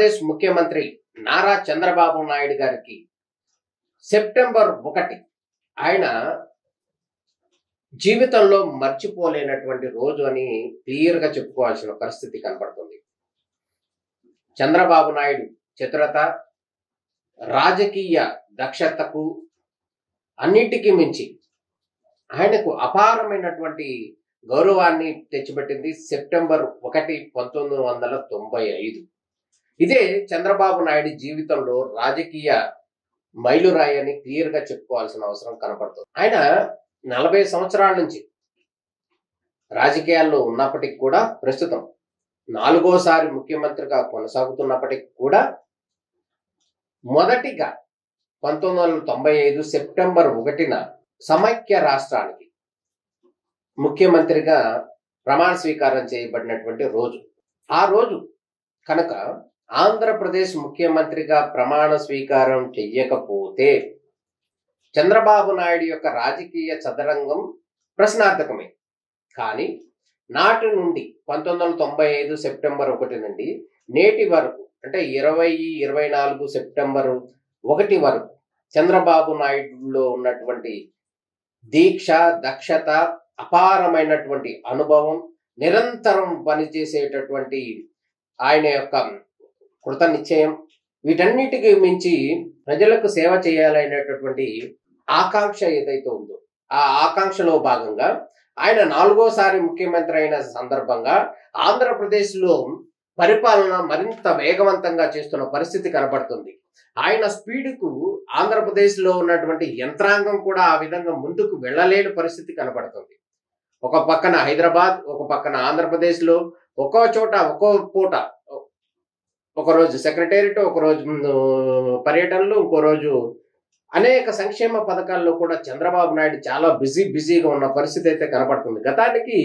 ఆంధ్రప్రదేశ్ ముఖ్యమంత్రి నారా చంద్రబాబు నాయుడు గారికి సెప్టెంబర్ 1 ఆయన జీవితంలో మర్చిపోలేనటువంటి రోజు అని క్లియర్గా చెప్పుకోవాల్సిన పరిస్థితి కనపడుతుంది. చంద్రబాబు నాయుడు చతురత, రాజకీయ దక్షతకు అన్నిటికీ మించి ఆయనకు అపారమైనటువంటి గౌరవాన్ని తెచ్చిపెట్టింది సెప్టెంబర్ 1, 1995. ఇదే చంద్రబాబు నాయుడు జీవితంలో రాజకీయ మైలురాయి అని క్లియర్గా చెప్పుకోవాల్సిన అవసరం కనపడుతుంది. ఆయన 40 సంవత్సరాల నుంచి రాజకీయాల్లో ఉన్నప్పటికీ కూడా, ప్రస్తుతం 4వసారి ముఖ్యమంత్రిగా కొనసాగుతున్నప్పటికీ కూడా, మొదటిగా 1995 సెప్టెంబర్ 1న సమైక్య రాష్ట్రానికి ముఖ్యమంత్రిగా ప్రమాణ స్వీకారం చేయబడినటువంటి రోజు. ఆ రోజు కనుక ఆంధ్రప్రదేశ్ ముఖ్యమంత్రిగా ప్రమాణ స్వీకారం చెయ్యకపోతే చంద్రబాబు నాయుడు యొక్క రాజకీయ చదరంగం ప్రశ్నార్థకమే. కానీ నాటి నుండి 1995 సెప్టెంబర్ 1 నుండి నేటి వరకు, అంటే 2024 సెప్టెంబర్ 1 వరకు చంద్రబాబు నాయుడులో ఉన్నటువంటి దీక్ష, దక్షత, అపారమైనటువంటి అనుభవం, నిరంతరం పనిచేసేటటువంటి ఆయన యొక్క కృత నిశ్చయం, వీటన్నిటికీ మించి ప్రజలకు సేవ చేయాలనేటటువంటి ఆకాంక్ష ఏదైతే ఉందో, ఆ ఆకాంక్షలో భాగంగా ఆయన 4వసారి ముఖ్యమంత్రి అయిన సందర్భంగా ఆంధ్రప్రదేశ్లో పరిపాలన మరింత వేగవంతంగా చేస్తున్న పరిస్థితి కనబడుతుంది. ఆయన స్పీడ్కు ఆంధ్రప్రదేశ్లో ఉన్నటువంటి యంత్రాంగం కూడా ఆ విధంగా ముందుకు వెళ్ళలేని పరిస్థితి కనబడుతుంది. ఒక పక్కన హైదరాబాద్, ఒక పక్కన ఆంధ్రప్రదేశ్లో ఒక్కో చోట ఒక్కో పూట, ఒకరోజు సెక్రటేరియట్, ఒకరోజు పర్యటనలు, ఇంకో రోజు అనేక సంక్షేమ పథకాల్లో కూడా చంద్రబాబు నాయుడు చాలా బిజీగా ఉన్న పరిస్థితి అయితే కనపడుతుంది. గతానికి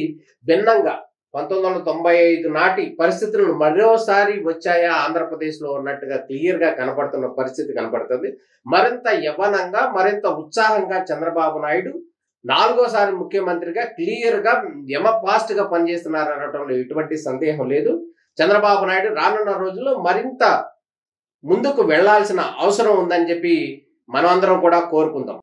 భిన్నంగా 1995 నాటి పరిస్థితులను మరోసారి వచ్చాయా ఆంధ్రప్రదేశ్లో ఉన్నట్టుగా క్లియర్గా కనపడుతున్న పరిస్థితి కనపడుతుంది. మరింత యవ్వనంగా, మరింత ఉత్సాహంగా చంద్రబాబు నాయుడు 4వసారి ముఖ్యమంత్రిగా క్లియర్గా ఫాస్ట్గా పనిచేస్తున్నారు అనడంలో ఎటువంటి సందేహం లేదు. చంద్రబాబు నాయుడు రానున్న రోజుల్లో మరింత ముందుకు వెళ్లాల్సిన అవసరం ఉందని చెప్పి మనమందరం కూడా కోరుకుందాం.